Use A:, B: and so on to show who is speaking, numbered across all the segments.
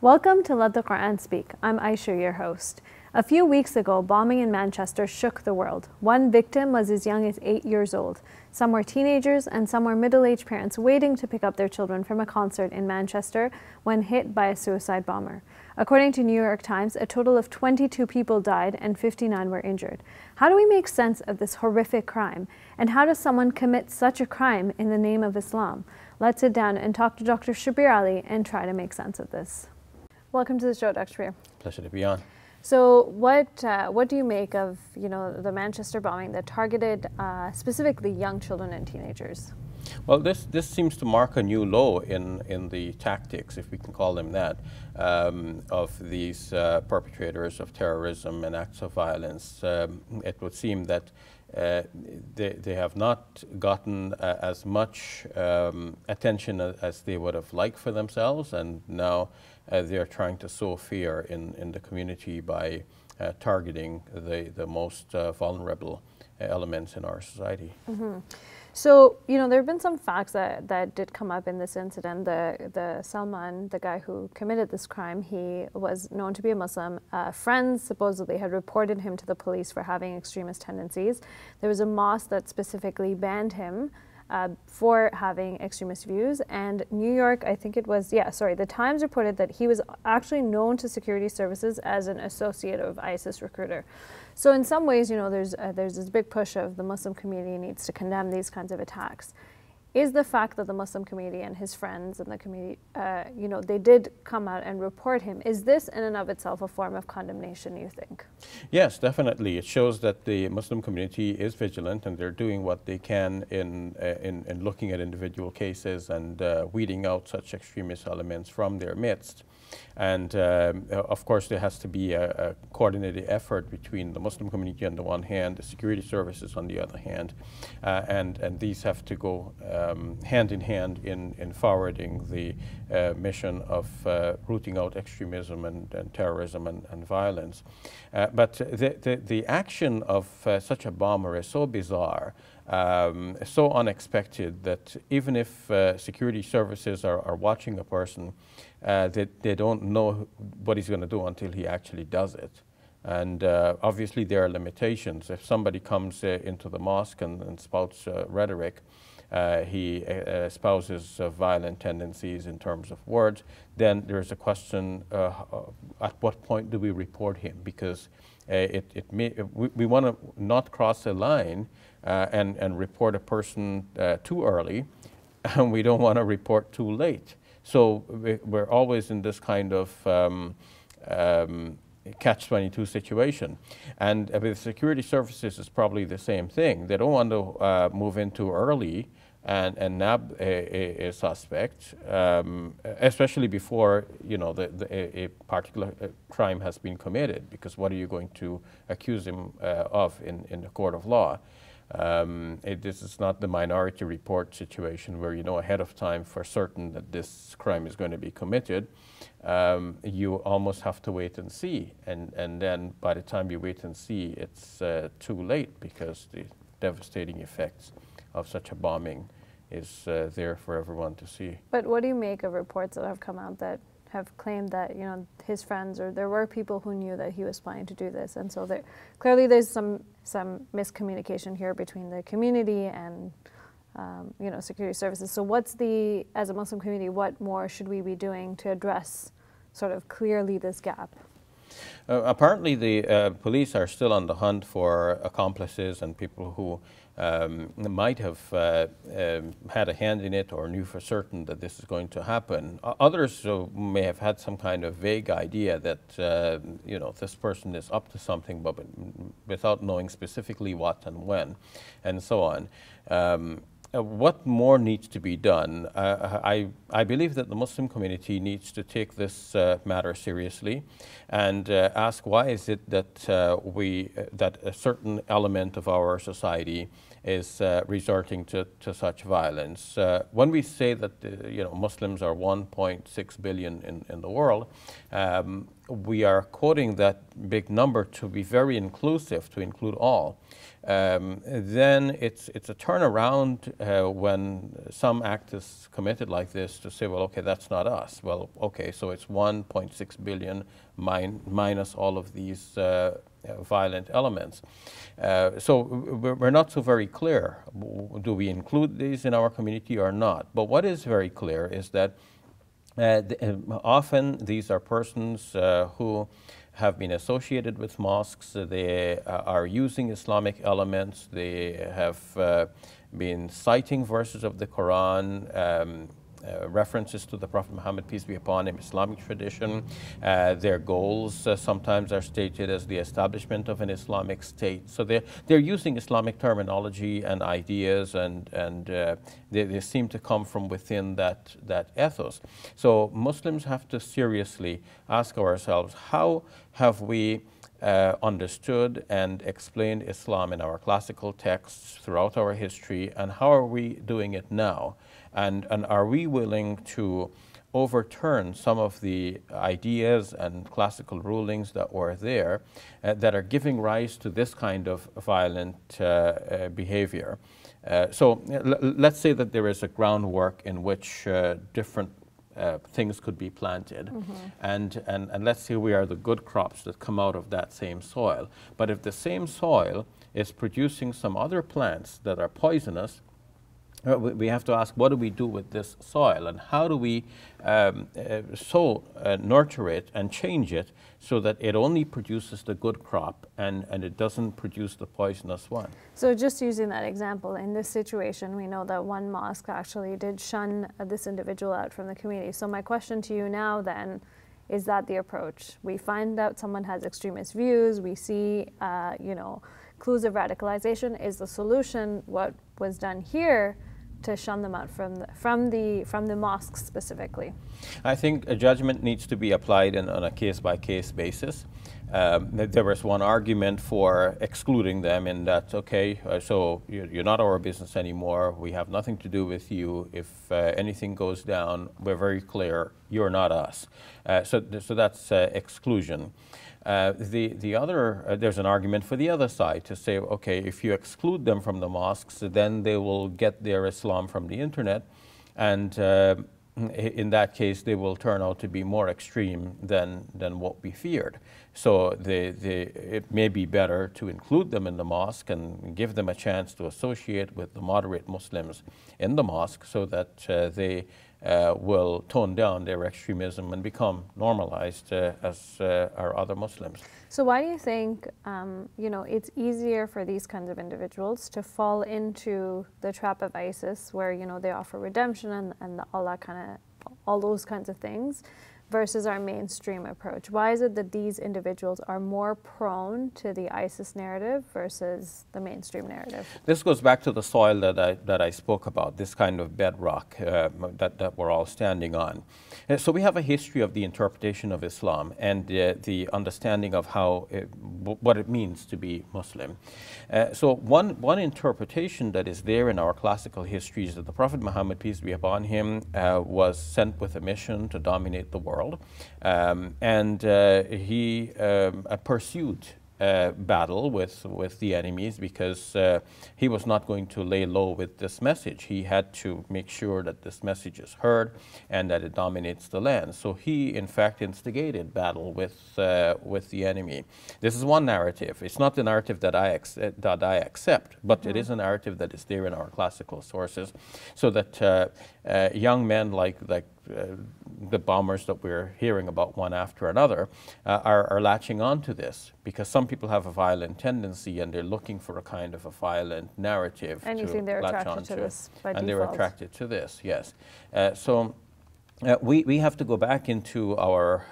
A: Welcome to Let the Quran Speak. I'm Aisha, your host. A few weeks ago, bombing in Manchester shook the world. One victim was as young as 8 years old. Some were teenagers and some were middle-aged parents waiting to pick up their children from a concert in Manchester when hit by a suicide bomber. According to New York Times, a total of 22 people died and 59 were injured. How do we make sense of this horrific crime? And how does someone commit such a crime in the name of Islam? Let's sit down and talk to Dr. Shabir Ally and try to make sense of this. Welcome to the show, Dr. Shabir.
B: Pleasure to be on.
A: So what do you make of the Manchester bombing that targeted specifically young children and teenagers?
B: Well, this seems to mark a new low in the tactics, if we can call them that, of these perpetrators of terrorism and acts of violence. It would seem that they have not gotten as much attention as they would have liked for themselves, and now they are trying to sow fear in the community by targeting the most vulnerable elements in our society.
A: Mm-hmm. So, there have been some facts that did come up in this incident. The Salman, the guy who committed this crime, he was known to be a Muslim. Friends supposedly had reported him to the police for having extremist tendencies. There was a mosque that specifically banned him for having extremist views, and New York, I think it was, the Times reported that he was actually known to security services as an associate of ISIS recruiter. So in some ways, there's this big push of the Muslim community needs to condemn these kinds of attacks. Is the fact that the Muslim community and his friends and the community, they did come out and report him, is this in and of itself a form of condemnation, you think?
B: Yes, definitely. It shows that the Muslim community is vigilant and they're doing what they can in looking at individual cases and weeding out such extremist elements from their midst. And of course, there has to be a coordinated effort between the Muslim community on the one hand, the security services on the other hand, and these have to go hand in hand in forwarding the mission of rooting out extremism and terrorism and violence. But the action of such a bomber is so bizarre, so unexpected, that even if security services are watching a person, they don't know what he's going to do until he actually does it. And obviously there are limitations. If somebody comes into the mosque and spouts rhetoric, he espouses violent tendencies in terms of words, then there's a question, at what point do we report him? Because we want to not cross a line and report a person too early, and we don't want to report too late. So we're always in this kind of catch-22 situation. And with security services, it's probably the same thing. They don't want to move in too early and nab a suspect, especially before a particular crime has been committed, because what are you going to accuse him of in the court of law? This is not the minority report situation where you know ahead of time for certain that this crime is going to be committed. You almost have to wait and see, and then by the time you wait and see, it's too late, because the devastating effects of such a bombing is there for everyone to see.
A: But what do you make of reports that have come out that have claimed that his friends, or there were people who knew that he was planning to do this, and so clearly there's some miscommunication here between the community and security services. So as a Muslim community, what more should we be doing to address sort of clearly this gap?
B: Apparently the police are still on the hunt for accomplices and people who might have had a hand in it or knew for certain that this is going to happen. Others may have had some kind of vague idea that this person is up to something, but without knowing specifically what and when, and so on. What more needs to be done? I believe that the Muslim community needs to take this matter seriously and ask, why is it that that a certain element of our society resorting to such violence. When we say that Muslims are 1.6 billion in the world, we are quoting that big number to be very inclusive, to include all. Then it's a turnaround when some act is committed like this to say, well, okay, that's not us. Well, okay, so it's 1.6 billion minus all of these violent elements. So we're not so very clear. Do we include these in our community or not? But what is very clear is that often these are persons who have been associated with mosques. They are using Islamic elements. They have been citing verses of the Quran, references to the Prophet Muhammad, peace be upon him, Islamic tradition. Their goals sometimes are stated as the establishment of an Islamic state. So they're using Islamic terminology and ideas, and they seem to come from within that ethos. So Muslims have to seriously ask ourselves, how have we understood and explained Islam in our classical texts throughout our history, and how are we doing it now? And are we willing to overturn some of the ideas and classical rulings that were there that are giving rise to this kind of violent behavior? So let's say that there is a groundwork in which different things could be planted, and let's say we are the good crops that come out of that same soil. But if the same soil is producing some other plants that are poisonous, we have to ask, what do we do with this soil, and how do we nurture it and change it so that it only produces the good crop and it doesn't produce the poisonous one?
A: So just using that example, in this situation, we know that one mosque actually did shun this individual out from the community. So my question to you now then, is that the approach? We find out someone has extremist views, we see clues of radicalization. Is the solution what was done here to shun them out from the mosques specifically?
B: I think a judgment needs to be applied on a case-by-case basis. There was one argument for excluding them in that, okay, so you're not our business anymore, we have nothing to do with you. If anything goes down, we're very clear, you're not us. So that's exclusion. The other, there's an argument for the other side to say, okay, if you exclude them from the mosques, then they will get their Islam from the internet, and in that case, they will turn out to be more extreme than what we feared. So it may be better to include them in the mosque and give them a chance to associate with the moderate Muslims in the mosque, so that they will tone down their extremism and become normalized as are other Muslims.
A: So why do you think it's easier for these kinds of individuals to fall into the trap of ISIS, where they offer redemption and all those kinds of things, versus our mainstream approach? Why is it that these individuals are more prone to the ISIS narrative versus the mainstream narrative?
B: This goes back to the soil that I spoke about, this kind of bedrock that we're all standing on. So we have a history of the interpretation of Islam and the understanding of what it means to be Muslim. So one interpretation that is there in our classical history is that the Prophet Muhammad, peace be upon him, was sent with a mission to dominate the world. And he pursued battle with the enemies, because he was not going to lay low with this message. He had to make sure that this message is heard and that it dominates the land. So he, in fact, instigated battle with the enemy. This is one narrative. It's not the narrative that I accept, but it is a narrative that is there in our classical sources, so that young men like the bombers that we're hearing about one after another are latching on to this, because some people have a violent tendency and they're looking for a kind of a violent narrative.
A: And you think they're attracted to this by default?
B: And they're attracted to this, yes. So we have to go back into our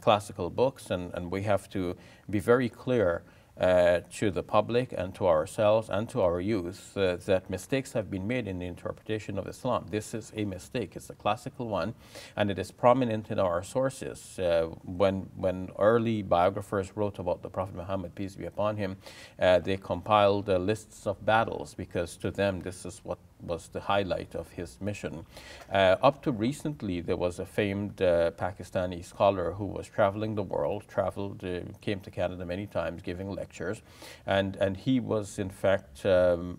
B: classical books, and we have to be very clear to the public and to ourselves and to our youth that mistakes have been made in the interpretation of Islam. This is a mistake. It's a classical one, and it is prominent in our sources. When early biographers wrote about the Prophet Muhammad, peace be upon him, they compiled lists of battles because to them this is what was the highlight of his mission. Up to recently, there was a famed Pakistani scholar who was traveling the world, came to Canada many times giving lectures, and he was in fact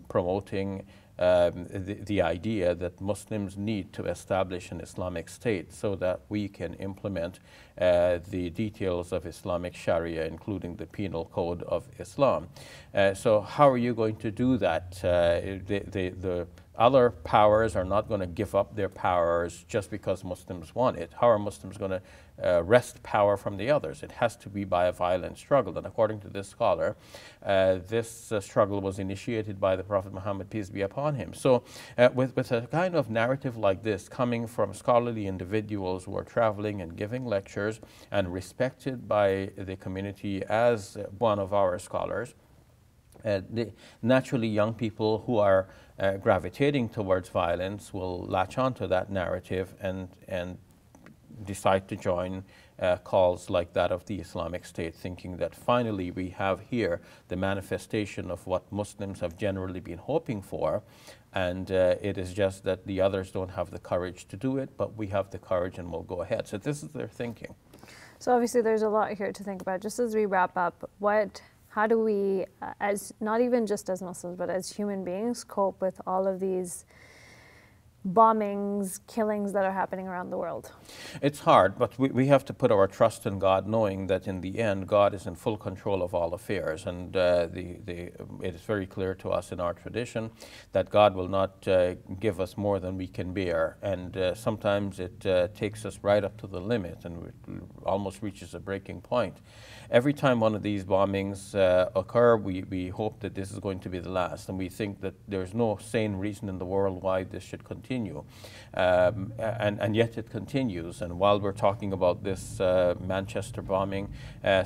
B: promoting the idea that Muslims need to establish an Islamic state so that we can implement the details of Islamic Sharia, including the penal code of Islam. So how are you going to do that? The other powers are not going to give up their powers just because Muslims want it. How are Muslims going to wrest power from the others? It has to be by a violent struggle. And according to this scholar, this struggle was initiated by the Prophet Muhammad, peace be upon him. So with a kind of narrative like this coming from scholarly individuals who are traveling and giving lectures and respected by the community as one of our scholars, naturally young people who are gravitating towards violence will latch onto that narrative and decide to join calls like that of the Islamic State, thinking that finally we have here the manifestation of what Muslims have generally been hoping for, and it is just that the others don't have the courage to do it, but we have the courage and we'll go ahead. So this is their thinking.
A: So obviously there's a lot here to think about. Just as we wrap up, how do we, as not even just as Muslims, but as human beings, cope with all of these bombings, killings that are happening around the world? It's
B: hard, but we have to put our trust in God, knowing that in the end, God is in full control of all affairs. And it is very clear to us in our tradition that God will not give us more than we can bear. And sometimes it takes us right up to the limit and it almost reaches a breaking point. Every time one of these bombings occur, we hope that this is going to be the last. And we think that there's no sane reason in the world why this should continue. And yet it continues. And while we're talking about this Manchester bombing,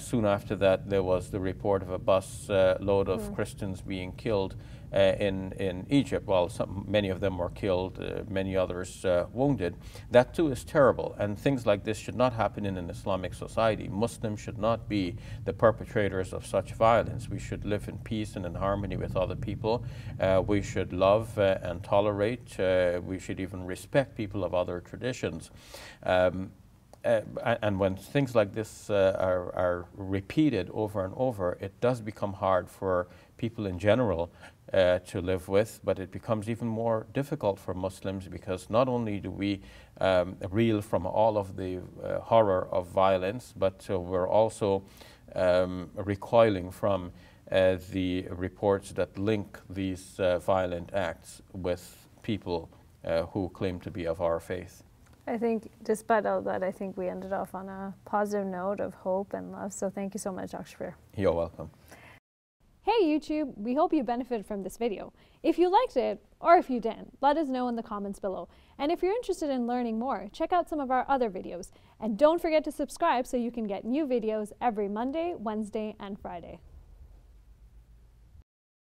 B: soon after that there was the report of a bus load of Christians being killed in Egypt. While many of them were killed, many others wounded. That too is terrible, and things like this should not happen in an Islamic society. Muslims should not be the perpetrators of such violence. We should live in peace and in harmony with other people. We should love and tolerate. We should even respect people of other traditions. And when things like this are repeated over and over, it does become hard for people in general to live with, but it becomes even more difficult for Muslims because not only do we reel from all of the horror of violence, but we're also recoiling from the reports that link these violent acts with people who claim to be of our faith.
A: I think despite all that, I think we ended off on a positive note of hope and love. So thank you so much, Dr. Shabir.
B: You're welcome.
A: Hey YouTube, we hope you benefited from this video. If you liked it, or if you didn't, let us know in the comments below. And if you're interested in learning more, check out some of our other videos. And don't forget to subscribe so you can get new videos every Monday, Wednesday, and Friday.